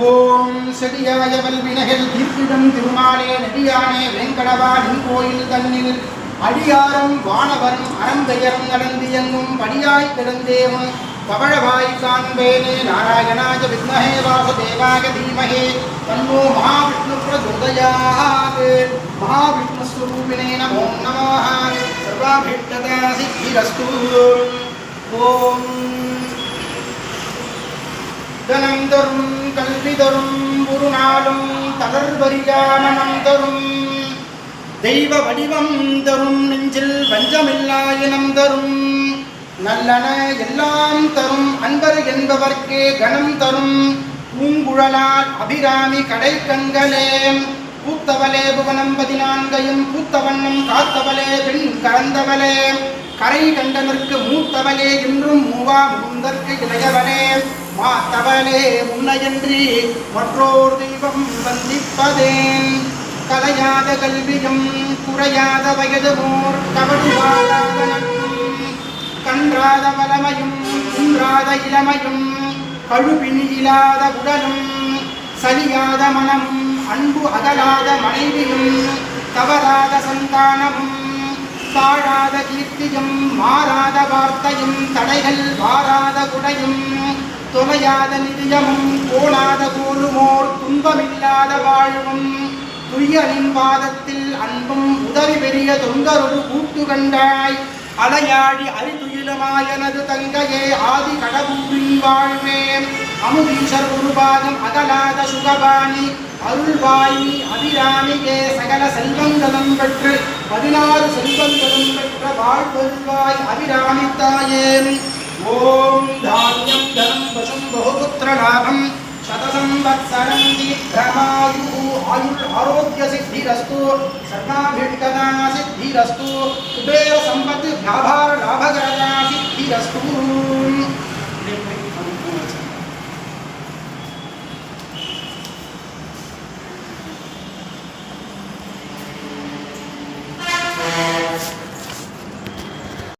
ஓம் செடியாய வல்வினைகள் தீர்த்திடம் திருமாலே நெடியானே வெங்கடவா நின் கோயில் தன்னில் அடியாரும் வானவரும் அறம்பெயரும் நடந்து எங்கும் படியாய் கிடந்தேவும் பவழவாய் காண்பேனே நாராயணாய வித்மஹே வாசுதேவாய தீமஹே தன்னோ மகாவிஷ்ணு பிரச்சோதயாத் மகாவிஷ்ணு ஸ்வரூபிணே நமோ நமः சர்வாபீஷ்டதா சித்திரஸ்து ஓம் தனம் தரும் கல்வி தரும் ஒரு நாளும் தளர்வரியா மனம் தரும் தெய்வ வடிவம் தரும் நெஞ்சில் வஞ்சமில்லா இனம் தரும் நல்லன எல்லாம் தரும் அன்பர் என்பவர்க்கே கணம் தரும் பூங்குழலால் அபிராமி கடை கண்களே பூத்தவளே புவனம் 14 பூத்தவண்ணம் காத்தவளே பெண் கறந்தவளே கரை கண்டனருக்கு மூத்தவளே என்றும் மூவா முந்தற்கு இளையவளே மாத்தவளே முன்னையன்றி மற்றோர் தெய்வம் வந்திப்பதேன் கலையாத கல்வியும் குறையாத வயதுமோர் கவடுவாளாத நட்பும் கன்றாத வலமையும் குன்றாத இளமையும் கழுபிணியிலாத உடலும் சலியாத மனமும் அன்பு அகலாத மனைவியும் தவறாத சந்தானமும் தாழாத கீர்த்தியும் மாறாத வார்த்தையும் தடைகள் வாராத குடையும் தொலையாத நிதியமும் கோணாத கோலுமோர் துன்பமில்லாத வாழ்வும் துய்யனின் பாதத்தில் அன்பும் உதவி பெரிய தொண்டரொரு கூட்டு கண்டாய் அலையாடி அரிதுயிலமாயனது தங்கையே ஆதி கடவுளின் வாழ்வே அமுதீஷர் உருவாகும் அகலாத சுகபாணி அருள்வாயி அபிராமியே சகல செல்வங்களும் பெற்று 16 செல்வங்களும் பெற்ற வாழ்வருள்வாய் அபிராமி தாயே ஓம் தானியம் தனம் பசும் பகுபுத்திர லாபம் शतसंवत्सरं दीर्घमायुः आयुर् आरोग्य सिद्धिरस्तु सर्वाभिष्टदा सिद्धिरस्तु कुबेर संपत् व्यापार लाभकरदा सिद्धिरस्तु।